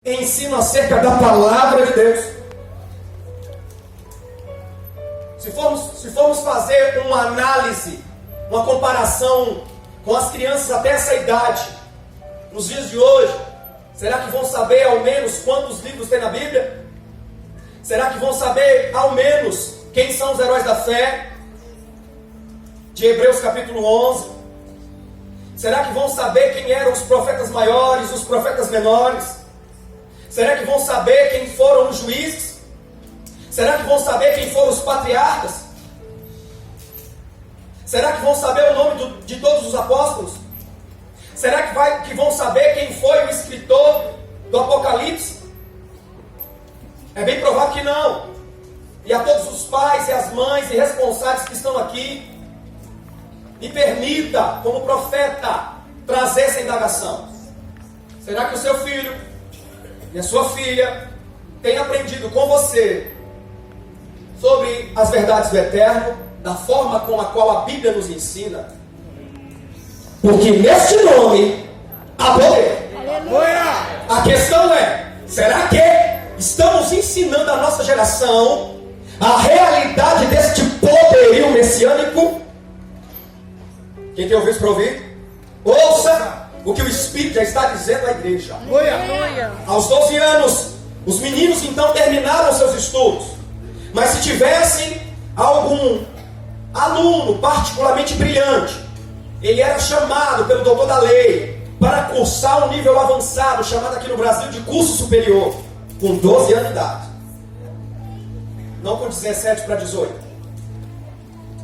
ensino acerca da palavra de Deus. Se formos fazer uma análise, uma comparação com as crianças até essa idade, nos dias de hoje, será que vão saber ao menos quantos livros tem na Bíblia? Será que vão saber ao menos quem são os heróis da fé? De Hebreus capítulo 11. Será que vão saber quem eram os profetas maiores, os profetas menores? Será que vão saber quem foram os juízes? Será que vão saber quem foram os patriarcas? Será que vão saber o nome de todos os apóstolos? Será que vão saber quem foi o escritor do Apocalipse? É bem provável que não. E a todos os pais e as mães e responsáveis que estão aqui, me permita, como profeta, trazer essa indagação. Será que o seu filho e a sua filha têm aprendido com você sobre as verdades do Eterno, da forma com a qual a Bíblia nos ensina? Porque neste nome há poder. Aleluia! A questão é, será que estamos ensinando a nossa geração a realidade deste poderio messiânico? Quem tem ouvidos para ouvir? Ouça o que o Espírito já está dizendo à igreja. Aleluia! Aos 12 anos, os meninos então terminaram seus estudos. Mas se tivessem algum aluno particularmente brilhante, ele era chamado pelo doutor da lei para cursar um nível avançado, chamado aqui no Brasil de curso superior, com 12 anos de idade. Não com 17 para 18.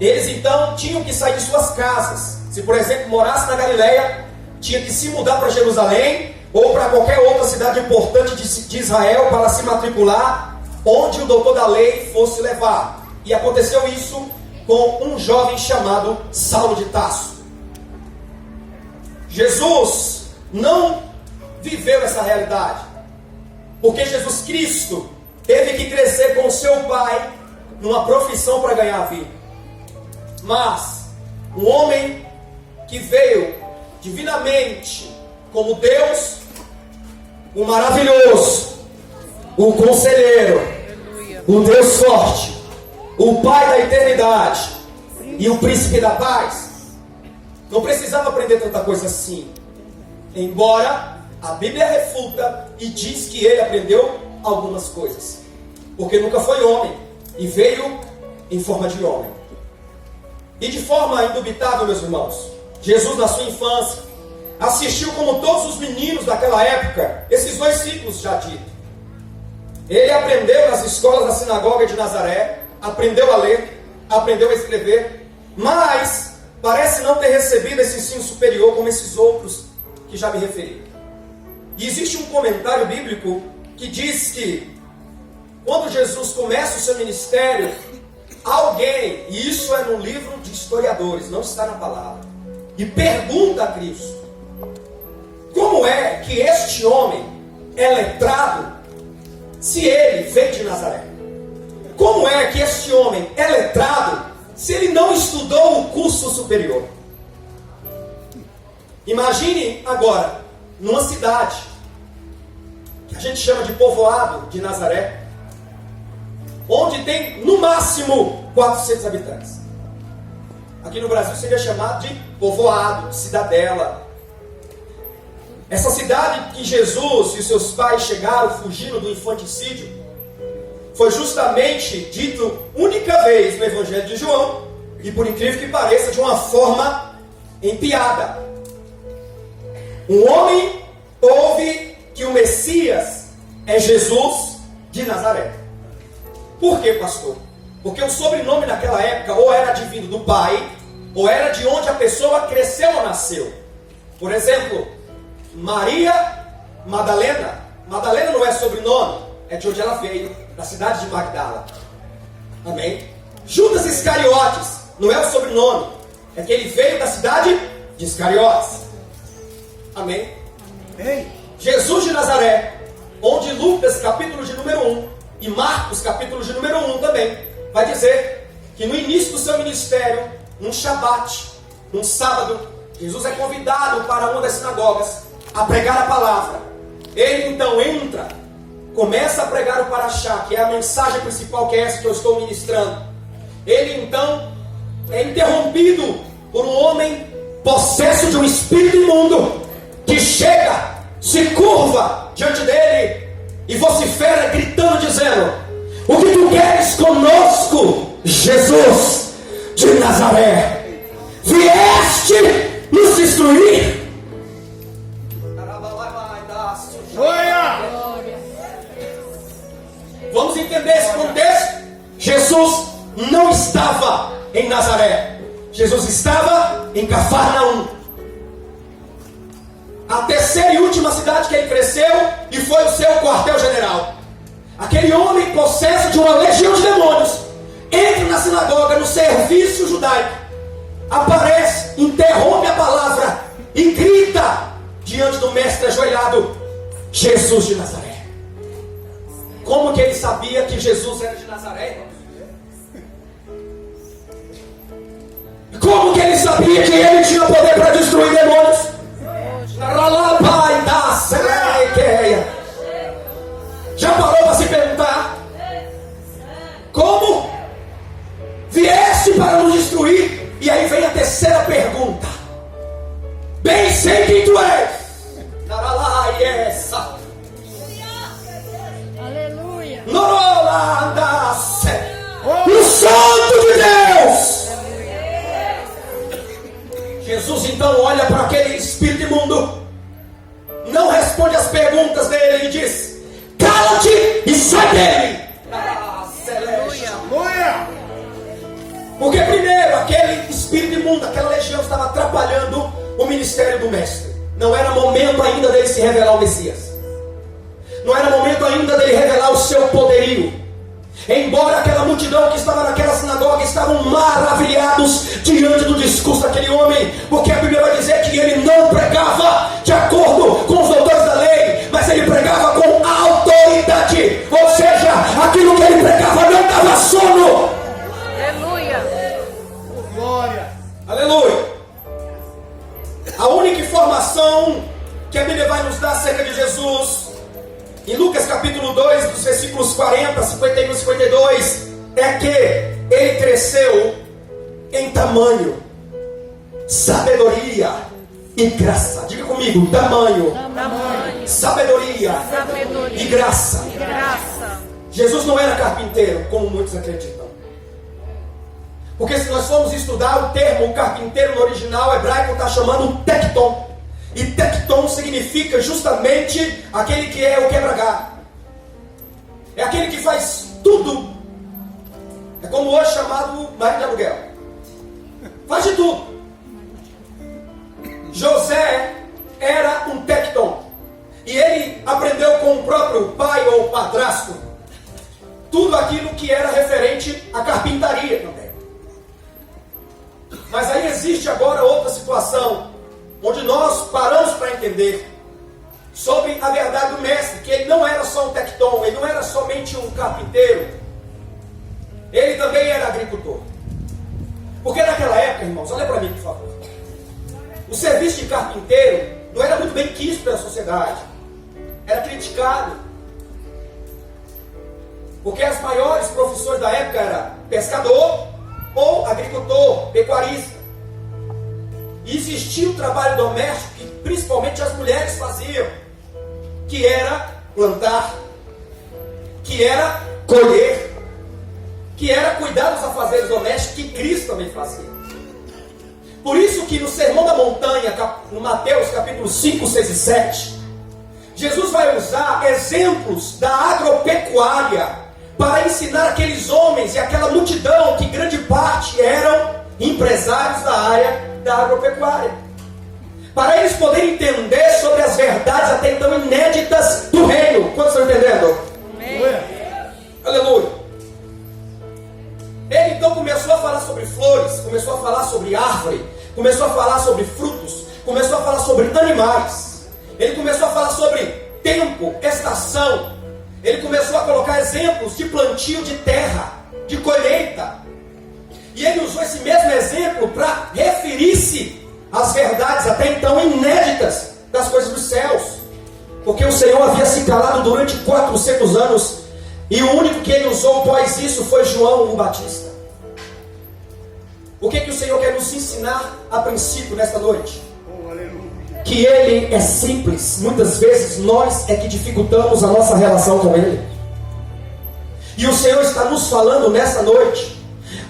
Eles então tinham que sair de suas casas. Se, por exemplo, morasse na Galileia, tinha que se mudar para Jerusalém ou para qualquer outra cidade importante de Israel para se matricular, onde o doutor da lei fosse levar. E aconteceu isso com um jovem chamado Saulo de Tarso. Jesus não viveu essa realidade, porque Jesus Cristo teve que crescer com seu pai numa profissão para ganhar a vida. Mas um homem que veio divinamente como Deus, o maravilhoso, o conselheiro, o Deus forte, o Pai da eternidade e o príncipe da paz, não precisava aprender tanta coisa assim. Embora a Bíblia refuta e diz que ele aprendeu algumas coisas, porque nunca foi homem e veio em forma de homem. E de forma indubitável, meus irmãos, Jesus na sua infância assistiu, como todos os meninos daquela época, esses 2 ciclos já ditos. Ele aprendeu nas escolas da sinagoga de Nazaré, aprendeu a ler, aprendeu a escrever, mas parece não ter recebido esse ensino superior como esses outros que já me referi. E existe um comentário bíblico que diz que quando Jesus começa o seu ministério, alguém, e isso é no livro de historiadores, não está na palavra, e pergunta a Cristo: como é que este homem é letrado se ele veio de Nazaré? Como é que este homem é letrado se ele não estudou o curso superior? Imagine agora, numa cidade que a gente chama de povoado de Nazaré, onde tem no máximo 400 habitantes. Aqui no Brasil seria chamado de povoado, cidadela. Essa cidade que Jesus e seus pais chegaram fugindo do infanticídio, foi justamente dito única vez no Evangelho de João, e por incrível que pareça, de uma forma em piada. Um homem ouve que o Messias é Jesus de Nazaré. Por quê, pastor? Porque o sobrenome naquela época ou era advindo do pai, ou era de onde a pessoa cresceu ou nasceu. Por exemplo, Maria Madalena. Madalena não é sobrenome, é de onde ela veio, da cidade de Magdala. Amém? Judas Iscariotes não é o sobrenome, é que ele veio da cidade de Iscariotes. Amém? Amém. Jesus de Nazaré, onde Lucas capítulo de número 1 e Marcos capítulo de número 1 também vai dizer que no início do seu ministério, num Shabat, num sábado, Jesus é convidado para uma das sinagogas a pregar a palavra. Ele então entra, começa a pregar o paraxá, que é a mensagem principal, que é essa que eu estou ministrando. Ele então é interrompido por um homem possesso de um espírito imundo, que chega, se curva diante dele e vocifera gritando, dizendo: o que tu queres conosco, Jesus de Nazaré? Vieste nos destruir? Vamos entender esse contexto. Jesus não estava em Nazaré, Jesus estava em Cafarnaum, a terceira e última cidade que ele cresceu, e foi o seu quartel-general. Aquele homem possesso de uma legião de demônios entra na sinagoga, no serviço judaico, aparece, interrompe a palavra e grita diante do mestre ajoelhado: Jesus de Nazaré. Como que ele sabia que Jesus era de Nazaré, irmãos? Como que ele sabia que ele tinha poder para destruir demônios? Já parou para se perguntar? Como? Vieste para nos destruir? E aí vem a terceira pergunta: bem sei quem tu és. Aleluia. O Santo de Deus. Jesus então olha para aquele espírito imundo, não responde as perguntas dele e diz: cala-te e sai dele. Porque primeiro, aquele espírito imundo, aquela legião estava atrapalhando o ministério do mestre. Não era momento ainda dele se revelar o Messias. Não era momento ainda dele revelar o seu poderio. Embora aquela multidão que estava naquela sinagoga estavam maravilhados diante do discurso daquele homem, porque a Bíblia vai dizer que ele não pregava de acordo com os doutores da lei, mas ele pregava com autoridade. Ou seja, aquilo que ele pregava não dava sono. Aleluia. Glória. Aleluia. A única informação que a Bíblia vai nos dar acerca de Jesus, em Lucas capítulo 2, dos versículos 40, 51 e 52, é que ele cresceu em tamanho, sabedoria e graça. Diga comigo: tamanho, sabedoria e graça. Jesus não era carpinteiro, como muitos acreditam. Porque se nós formos estudar o termo carpinteiro no original hebraico, está chamando tecton. E tecton significa justamente aquele que é o quebra-galho. É aquele que faz tudo. É como hoje chamado marido de aluguel. Faz de tudo. José era um tecton. E ele aprendeu com o próprio pai ou padrasto tudo aquilo que era referente à carpintaria também. Mas aí existe agora outra situação, onde nós paramos para entender sobre a verdade do mestre, que ele não era só um tecton, ele não era somente um carpinteiro, ele também era agricultor. Porque naquela época, irmãos, olha para mim por favor, o serviço de carpinteiro não era muito bem quisto pela sociedade, era criticado, porque as maiores profissões da época eram pescador ou agricultor, pecuarista. E existia o trabalho doméstico que principalmente as mulheres faziam, que era plantar, que era colher, que era cuidar dos afazeres domésticos, que Cristo também fazia. Por isso que no Sermão da Montanha, no Mateus capítulo 5, 6 e 7, Jesus vai usar exemplos da agropecuária para ensinar aqueles homens e aquela multidão, que grande parte eram empresários da área da agropecuária, para eles poderem entender sobre as verdades até então inéditas do reino. Quantos estão entendendo? Amém. Aleluia. Ele então começou a falar sobre flores, começou a falar sobre árvore, começou a falar sobre frutos, começou a falar sobre animais, ele começou a falar sobre tempo, estação, ele começou a colocar exemplos de plantio de terra, de colheita. E ele usou esse mesmo exemplo para referir-se às verdades até então inéditas das coisas dos céus. Porque o Senhor havia se calado durante 400 anos, e o único que ele usou após isso foi João o Batista. O que o Senhor quer nos ensinar a princípio nesta noite? Que Ele é simples. Muitas vezes nós é que dificultamos a nossa relação com Ele. E o Senhor está nos falando nessa noite.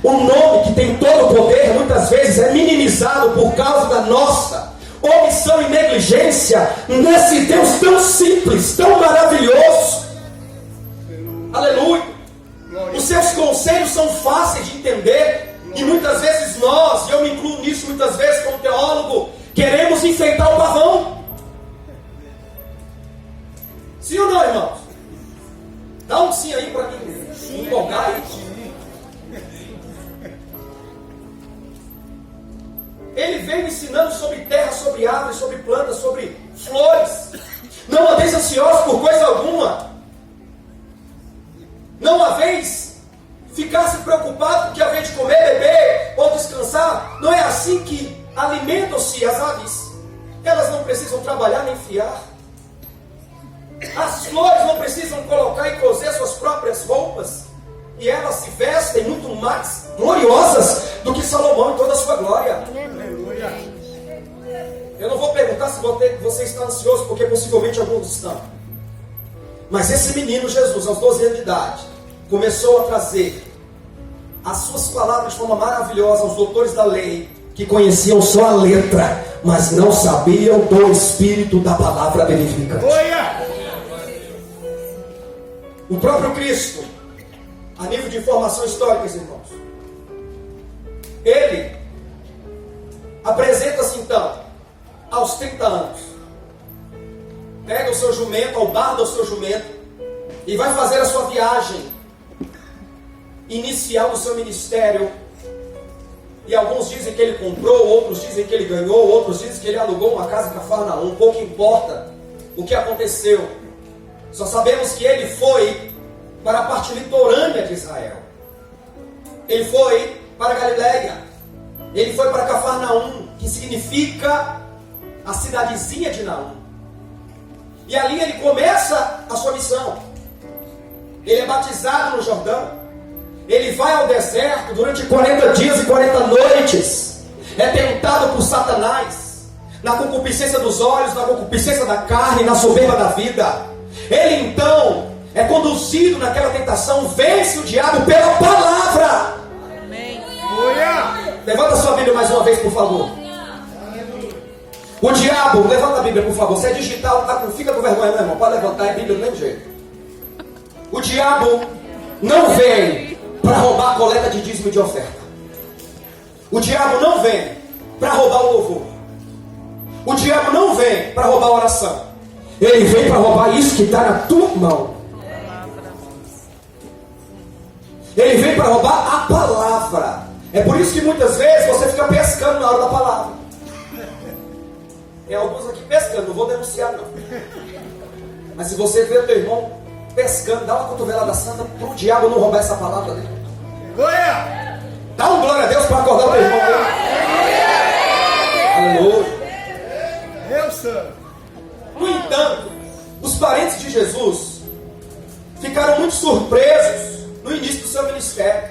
O nome que tem todo o poder, muitas vezes é minimizado por causa da nossa omissão e negligência nesse Deus tão simples, tão maravilhoso. Aleluia. Os seus conselhos são fáceis de entender. E muitas vezes nós, e eu me incluo nisso muitas vezes como teólogo, queremos enfeitar o pavão. Sim ou não, irmãos? Dá um sim aí para mim empolgar aí. Ele veio ensinando sobre terra, sobre árvores, sobre plantas, sobre flores. Não andeis ansiosos por coisa alguma. Não haveis ficar-se preocupado com o que haver de comer, beber ou descansar. Não é assim que alimentam-se as aves. Elas não precisam trabalhar nem fiar. As flores não precisam colocar e coser suas próprias roupas. E elas se vestem muito mais gloriosas do que Salomão em toda a sua glória. Aleluia. Eu não vou perguntar se você está ansioso, porque possivelmente alguns estão. Mas esse menino Jesus, aos 12 anos de idade, começou a trazer as suas palavras de forma maravilhosa aos doutores da lei, que conheciam só a letra, mas não sabiam do espírito da palavra vivificante. O próprio Cristo, a nível de informação histórica, irmãos, ele apresenta-se então aos 30 anos, pega o seu jumento, albarda o seu jumento e vai fazer a sua viagem inicial do seu ministério. E alguns dizem que ele comprou, outros dizem que ele ganhou, outros dizem que ele alugou uma casa em Cafarnaum. Pouco importa o que aconteceu. Só sabemos que ele foi para a parte litorânea de Israel. Ele foi para Galiléia. Ele foi para Cafarnaum, que significa a cidadezinha de Naum. E ali ele começa a sua missão. Ele é batizado no Jordão. Ele vai ao deserto durante 40 dias e 40 noites. É tentado por Satanás, na concupiscência dos olhos, na concupiscência da carne, na soberba da vida. Ele então é conduzido naquela tentação, vence o diabo pela palavra. Amém. Levanta sua Bíblia mais uma vez, por favor. O diabo, levanta a Bíblia, por favor. Se é digital, fica com vergonha, não, irmão. Pode levantar, é Bíblia do mesmo jeito. O diabo não vem para roubar a coleta de dízimo e de oferta. O diabo não vem para roubar o louvor. O diabo não vem para roubar a oração. Ele vem para roubar isso que está na tua mão. Ele vem para roubar a palavra. É por isso que muitas vezes você fica pescando na hora da palavra. Tem alguns aqui pescando, não vou denunciar não. Mas se você vê o teu irmão pescando, dá uma cotovelada santa para o diabo não roubar essa palavra dele. Dá um glória a Deus para acordar o teu irmão. Aleluia. No entanto, os parentes de Jesus ficaram muito surpresos no início do seu ministério,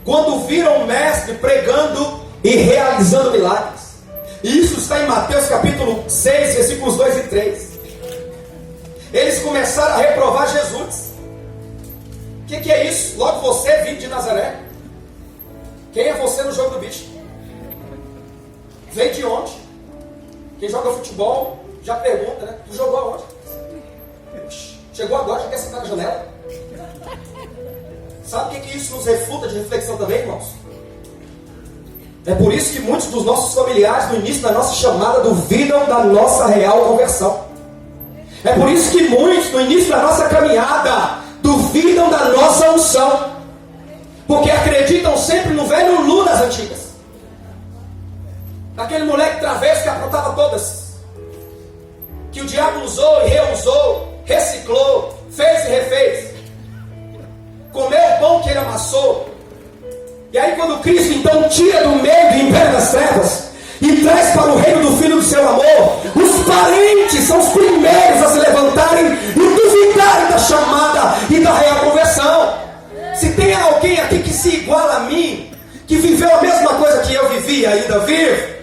quando viram o mestre pregando e realizando milagres. E isso está em Mateus capítulo 6, versículos 2 e 3. Eles começaram a reprovar Jesus. O que é isso? Logo você vindo de Nazaré. Quem é você no jogo do bicho? Veio de onde? Quem joga futebol já pergunta, né? Tu jogou aonde? Chegou agora, já quer sentar na janela? Sabe o que isso nos refuta de reflexão também, irmãos? É por isso que muitos dos nossos familiares, no início da nossa chamada, duvidam da nossa real conversão. É por isso que muitos, no início da nossa caminhada, duvidam da nossa unção. Porque acreditam sempre no velho Lu das antigas. Daquele moleque travesso que aprontava todas. Que o diabo usou e reusou, reciclou, fez e refez. Comeu o pão que ele amassou. E aí quando Cristo então tira do meio do império das trevas e traz para o reino do Filho do seu amor, os parentes são os primeiros a se levantarem e duvidarem da chamada e da real conversão. Se tem alguém aqui que se iguala a mim, que viveu a mesma coisa que eu vivi e ainda vivo,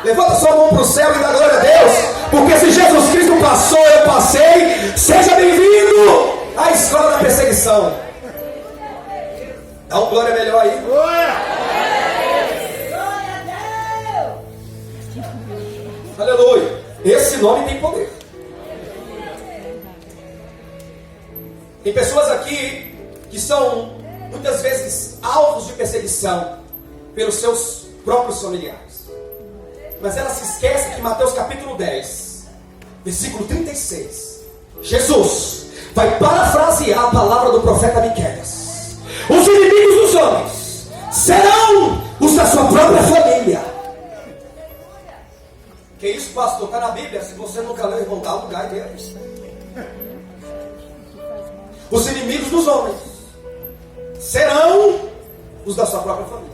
levanta sua mão para o céu e dá glória a Deus. Porque se Jesus Cristo passou, eu passei. Seja bem-vindo à escola da perseguição. Dá um glória melhor aí. Aleluia. Esse nome tem poder. Tem pessoas aqui que são muitas vezes alvos de perseguição pelos seus próprios familiares. Mas ela se esquece que Mateus capítulo 10, versículo 36, Jesus vai parafrasear a palavra do profeta Miqueias. Os inimigos dos homens serão os da sua própria família. Que isso, pastor? Está na Bíblia. Se você nunca leu, irmão, dá lugar deles. Os inimigos dos homens serão os da sua própria família.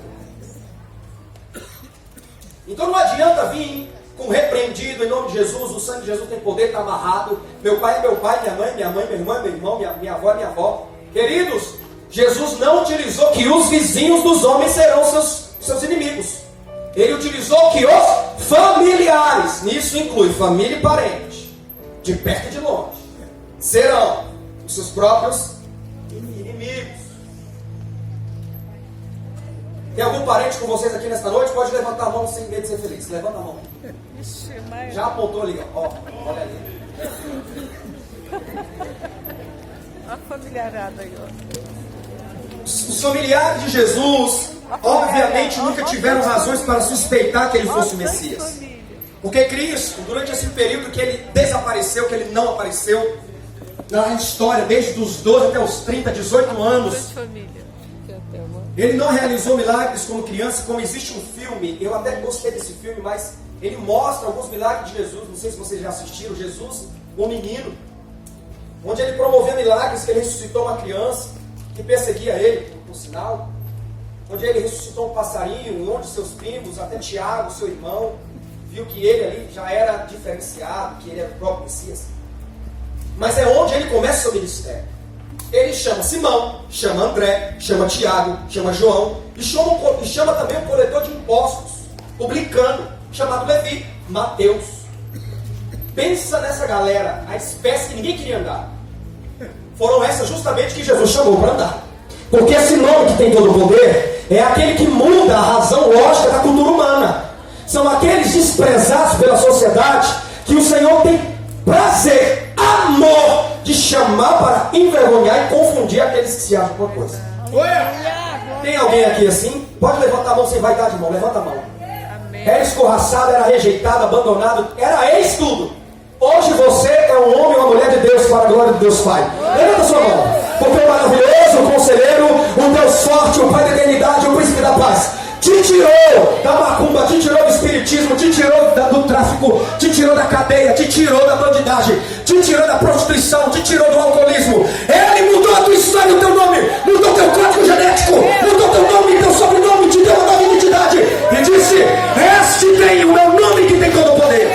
Então não adianta vir com repreendido em nome de Jesus. O sangue de Jesus tem poder, está amarrado. Meu pai é meu pai, minha mãe, meu irmão, meu irmão, minha avó é minha avó. Queridos, Jesus não utilizou que os vizinhos dos homens serão seus inimigos. Ele utilizou que os familiares, nisso inclui família e parente, de perto e de longe, serão os seus próprios inimigos. Tem algum parente com vocês aqui nesta noite? Pode levantar a mão sem medo de ser feliz. Levanta a mão. Já apontou ali, ó. Olha ali. A familiarada aí, ó. Os familiares de Jesus, obviamente, nunca tiveram razões para suspeitar que ele fosse o Messias. Porque Cristo, durante esse período que ele desapareceu, que ele não apareceu, na história, desde os 12 até os 30, 18 anos, ele não realizou milagres como criança. Como existe um filme, eu até gostei desse filme, mas ele mostra alguns milagres de Jesus. Não sei se vocês já assistiram. Jesus, um menino, onde ele promoveu milagres, que ele ressuscitou uma criança que perseguia ele, por sinal, onde ele ressuscitou um passarinho, onde seus primos, até Tiago, seu irmão, viu que ele ali já era diferenciado, que ele era o próprio Messias. Mas é onde ele começa o seu ministério. Ele chama Simão, chama André, chama Tiago, chama João, e chama também o coletor de impostos, publicano, chamado Levi, Mateus. Pensa nessa galera, a espécie que ninguém queria andar. Foram essas justamente que Jesus chamou para andar. Porque esse nome que tem todo o poder é aquele que muda a razão lógica da cultura humana. São aqueles desprezados pela sociedade que o Senhor tem prazer, amor de chamar para envergonhar e confundir aqueles que se acham com a coisa. Tem alguém aqui assim? Pode levantar a mão sem vaidade, irmão. Levanta a mão. Era escorraçado, era rejeitado, abandonado, era ex-tudo. Hoje você é um homem ou uma mulher de Deus para a glória de Deus Pai. Levanta sua mão. Porque o maravilhoso, o conselheiro, o Deus forte, o Pai da eternidade, o príncipe da paz, te tirou da macumba, te tirou do espiritismo, te tirou do tráfico, te tirou da cadeia, te tirou da bandidagem, te tirou da prostituição, te tirou do alcoolismo. Ele mudou a tua história, o teu nome, mudou teu código genético, mudou teu nome, teu sobrenome, te deu uma nova identidade e disse: este tem o meu nome que tem todo o poder.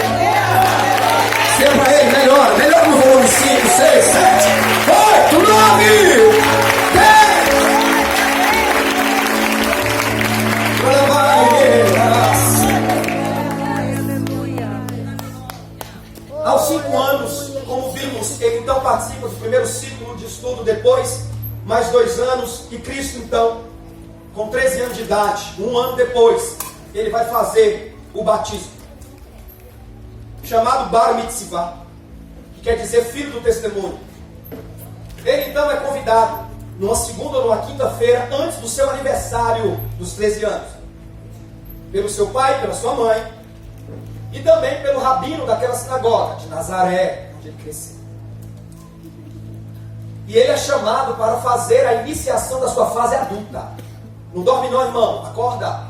Seja para ele, melhor no volume 5, 6, 7, 8, 9, 10. Aos 5 anos, como vimos, ele então participa do primeiro ciclo de estudo, depois mais 2 anos, e Cristo então, com 13 anos de idade, 1 ano depois, ele vai fazer o batismo, chamado Bar Mitzvah, que quer dizer filho do testemunho. Ele então é convidado numa segunda ou numa quinta-feira, antes do seu aniversário dos 13 anos, pelo seu pai, pela sua mãe, e também pelo rabino daquela sinagoga, de Nazaré, onde ele cresceu. E ele é chamado para fazer a iniciação da sua fase adulta. Não dorme não, irmão, acorda.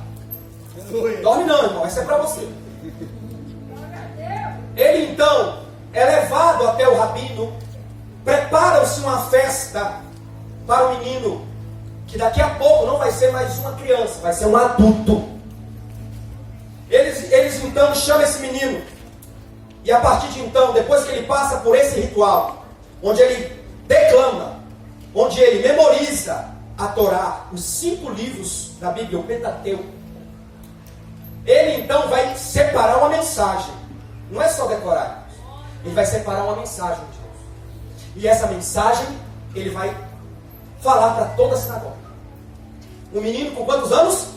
Dorme não, irmão, isso é para você. Ele então é levado até o rabino, prepara-se uma festa para o menino, que daqui a pouco não vai ser mais uma criança, vai ser um adulto. Eles então chamam esse menino E a partir de então, depois que ele passa por esse ritual, onde ele declama, onde ele memoriza a Torá, os 5 livros da Bíblia, o Pentateuco, ele então vai separar uma mensagem. Não é só decorar. Ele vai separar uma mensagem de Deus. E essa mensagem, ele vai falar para toda a sinagoga. Um menino com quantos anos?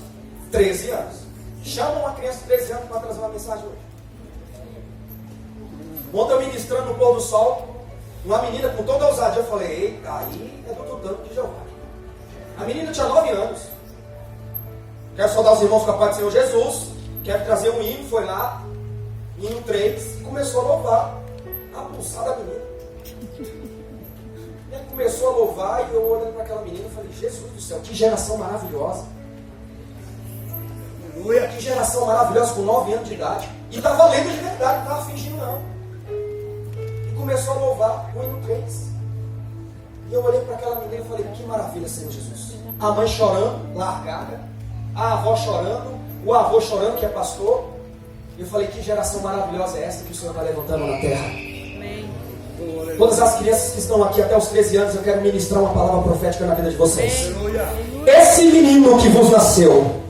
13 anos. Chama uma criança de 13 anos para trazer uma mensagem hoje. Ontem eu ministrando no pôr do sol, uma menina com toda a ousadia, eu falei, eita, aí é do tutano de Jeová. A menina tinha 9 anos. Quero saudar os irmãos com a paz do Senhor Jesus. Quero trazer um hino, foi lá, hino 3, e começou a louvar. A pulsada da menina. E ela começou a louvar, e eu olhando para aquela menina, eu falei, Jesus do céu, que geração maravilhosa. Aleluia. Que geração maravilhosa com 9 anos de idade. E estava lendo de verdade, não estava fingindo não. E começou a louvar o hino 3. E eu olhei para aquela menina e falei, que maravilha, Senhor Jesus. A mãe chorando, largada. A avó chorando, o avô chorando, que é pastor. E eu falei, que geração maravilhosa é essa que o Senhor está levantando na terra. Amém. Todas as crianças que estão aqui até os 13 anos, eu quero ministrar uma palavra profética na vida de vocês. Aleluia. Esse menino que vos nasceu,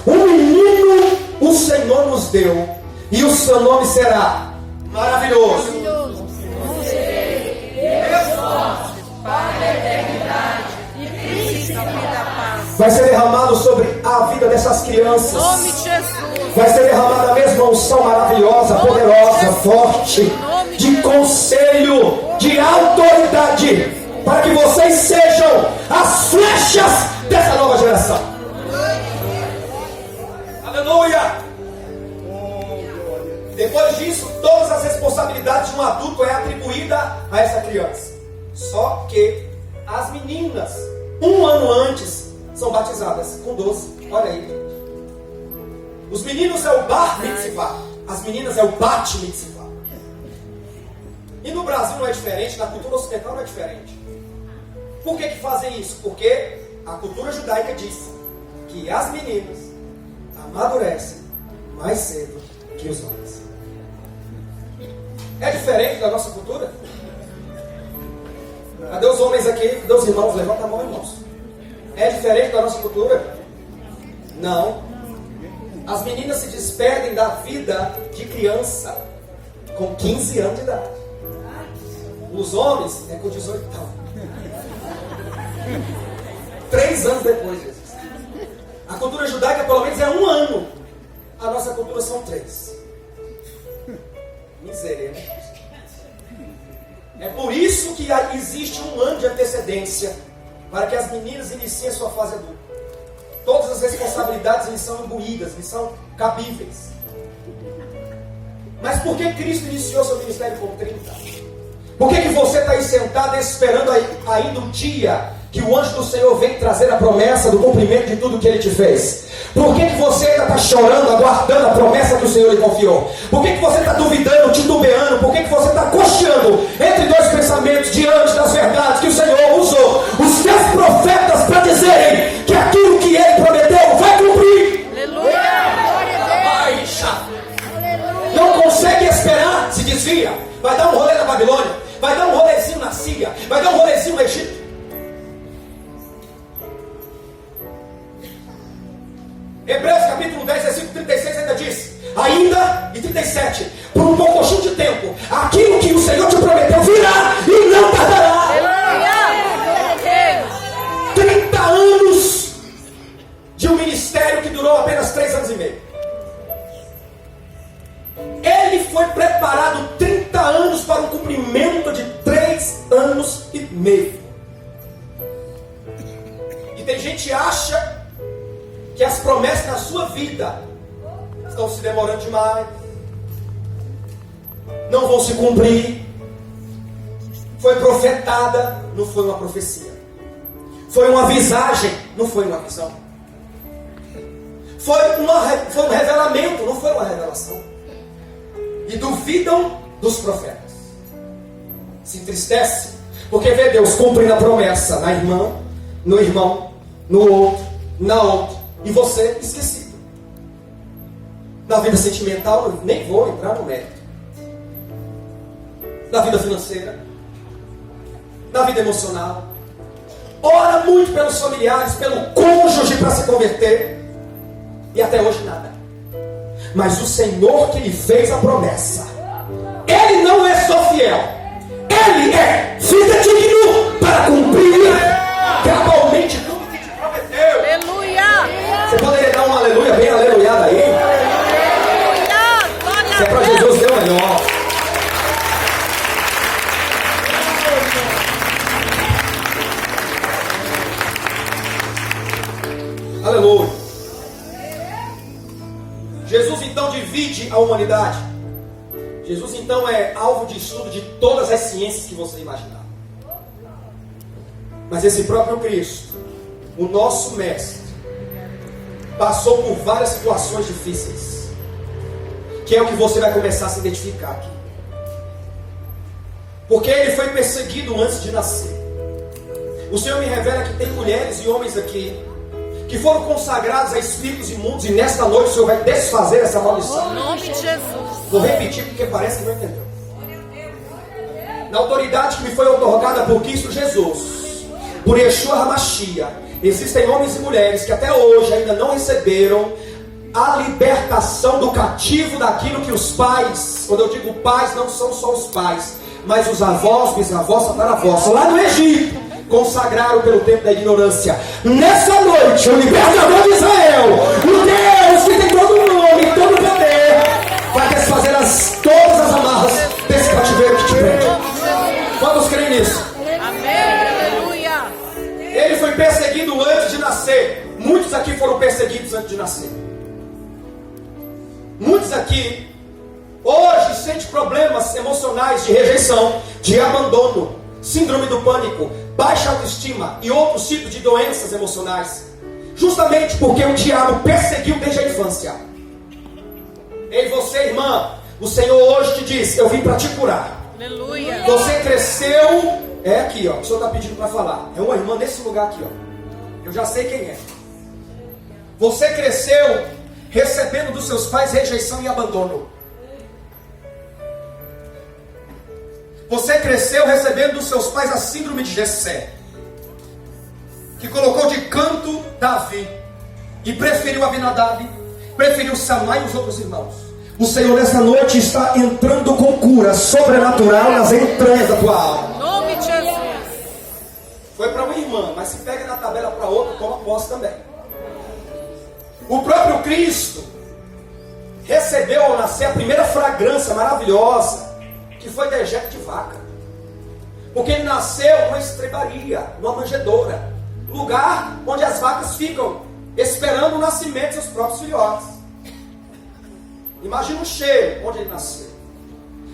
um menino o Senhor nos deu, e o seu nome será maravilhoso. Pai da eternidade e príncipe da paz. Vai ser derramado sobre a vida dessas crianças. Em nome de Jesus. Vai ser derramada a mesma unção maravilhosa, poderosa, forte, de conselho, de autoridade, para que vocês sejam as flechas dessa nova geração. Aleluia! Depois disso, todas as responsabilidades de um adulto é atribuída a essa criança. Só que as meninas, um ano antes, são batizadas com 12. Olha aí. Os meninos é o Bar Mitzvah, as meninas é o Bat Mitzvah. E no Brasil não é diferente, na cultura ocidental não é diferente. Por que fazem isso? Porque a cultura judaica diz que as meninas amadurecem mais cedo que os homens. É diferente da nossa cultura? Cadê os homens aqui? Cadê os irmãos? Levanta a mão, irmãos. É diferente da nossa cultura? Não. As meninas se despedem da vida de criança com 15 anos de idade. Os homens é com 18 anos. 3 anos depois, Jesus. A cultura judaica pelo menos é 1 ano. A nossa cultura são 3. Miséria, né? É por isso que existe 1 ano de antecedência para que as meninas iniciem a sua fase adulta. Todas as responsabilidades lhes são imbuídas, lhes são cabíveis. Mas por que Cristo iniciou seu ministério com 30? Por que você está aí sentado esperando ainda o dia que o anjo do Senhor vem trazer a promessa do cumprimento de tudo que Ele te fez? Por que você ainda está chorando, aguardando a promessa que o Senhor lhe confiou? Por que você está duvidando, titubeando? Por que você está cocheando entre 2 pensamentos diante das verdades que o Senhor usou os seus profetas para dizerem que aquilo que Ele prometeu vai cumprir? Aleluia! Não consegue esperar, se desvia. Vai dar um rolê na Babilônia, vai dar um rolezinho na Síria, vai dar um rolezinho no Egito. Hebreus capítulo 10, versículo 36 ainda diz: ainda, e 37, por um pouquinho de tempo, aquilo que o Senhor te prometeu virá e não tardará. 30 anos de um ministério que durou apenas 3 anos e meio. Ele foi preparado 30 anos para um cumprimento de 3 anos e meio. E tem gente que acha que as promessas na sua vida estão se demorando demais, não vão se cumprir. Foi profetada, não foi uma profecia. Foi uma visagem, não foi uma visão. Foi um revelamento, não foi uma revelação. E duvidam dos profetas. Se entristece, porque vê Deus cumprindo a promessa na irmã, no irmão, no outro, na outra. E você esquecido. Na vida sentimental, nem vou entrar no mérito. da vida financeira, da vida emocional. Ora muito pelos familiares, pelo cônjuge para se converter. E até hoje nada. Mas o Senhor que lhe fez a promessa, Ele não é só fiel, Ele é fidedigno para cumprir cabalmente tudo que te prometeu. Aleluia! Você poderia dar um aleluia bem aleluiado aí? Se é para Jesus, deu melhor. Aleluia. Jesus então divide a humanidade. Jesus então é alvo de estudo de todas as ciências que você imaginar. Mas esse próprio Cristo, o nosso mestre, passou por várias situações difíceis, que é o que você vai começar a se identificar aqui. Porque ele foi perseguido antes de nascer. O Senhor me revela que tem mulheres e homens aqui que foram consagrados a espíritos imundos, e nesta noite o Senhor vai desfazer essa maldição. Em nome de Jesus. Vou repetir porque parece que não entendeu. Na autoridade que me foi otorgada por Cristo Jesus, por Yeshua HaMashiach, existem homens e mulheres que até hoje ainda não receberam a libertação do cativo daquilo que os pais, quando eu digo pais, não são só os pais, mas os avós, bisavós, tataravós, lá no Egito, consagraram pelo tempo da ignorância. Nessa noite, o libertador de Israel, o Deus que tem todo o nome e todo o poder, vai desfazer todas as amarras desse cativeiro que te prende. Quantos creem nisso? Amém. Aleluia. Ele foi perseguido antes de nascer. Muitos aqui foram perseguidos antes de nascer. Muitos aqui hoje sentem problemas emocionais de rejeição, de abandono, síndrome do pânico, baixa autoestima e outros tipos de doenças emocionais, justamente porque o diabo perseguiu desde a infância. Ei, você, irmã, o Senhor hoje te diz: eu vim para te curar. Aleluia. Você cresceu, é aqui, ó, o Senhor está pedindo para falar. É uma irmã nesse lugar aqui, ó. Eu já sei quem é. Você cresceu recebendo dos seus pais rejeição e abandono. Você cresceu recebendo dos seus pais a síndrome de Jessé, que colocou de canto Davi e preferiu Abinadab, preferiu Samá e os outros irmãos. O Senhor nessa noite está entrando com cura sobrenatural nas entranhas da tua alma. Em nome de Jesus. Foi para uma irmã, mas se pega na tabela para outra, toma posse também. O próprio Cristo recebeu ao nascer a primeira fragrância maravilhosa, que foi dejeto de vaca. Porque ele nasceu numa estrebaria, numa manjedoura, lugar onde as vacas ficam esperando o nascimento dos seus próprios filhotes. Imagina o cheiro onde ele nasceu.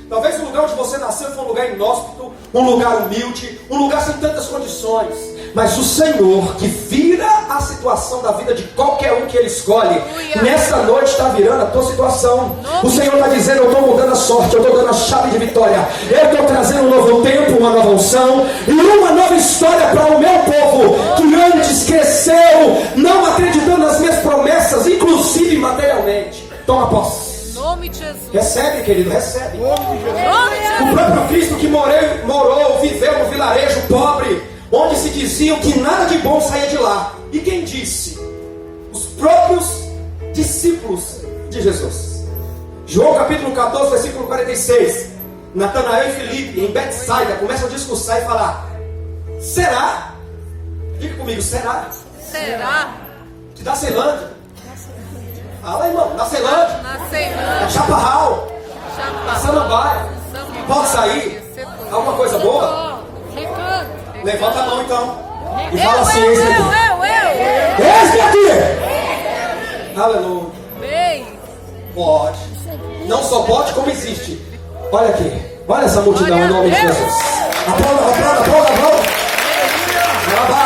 Talvez o lugar onde você nasceu foi um lugar inóspito, um lugar humilde, um lugar sem tantas condições. Mas o Senhor, que vira a situação da vida de qualquer um que Ele escolhe, nessa noite está virando a tua situação. O Senhor está dizendo: eu estou mudando a sorte, eu estou dando a chave de vitória, eu estou trazendo um novo tempo, uma nova unção e uma nova história para o meu povo, que antes cresceu não acreditando nas minhas promessas, inclusive materialmente. Toma posse. Em nome de Jesus. Recebe, querido, recebe. Em nome de Jesus. O próprio Cristo que morou, viveu no vilarejo pobre, onde se diziam que nada de bom saía de lá. E quem disse? Os próprios discípulos de Jesus. João capítulo 14, versículo 46. Natanael e Filipe, em Betsaida, começam a discursar e falar: será? Diga comigo, será? Será? Que da Ceilândia. Fala, irmão, da Ceilândia. Na Da Ceilândia. Chaparral. Da Samambaia. Pode sair? Alguma coisa boa? Recanto. Levanta a mão então. E fala assim: eis aqui. Eu. Eis aqui. Aleluia. Bem. Pode. Não só pode, como existe. Olha aqui. Olha essa multidão em nome de Jesus. Aplauda, aplauda, aplauda, aplauda.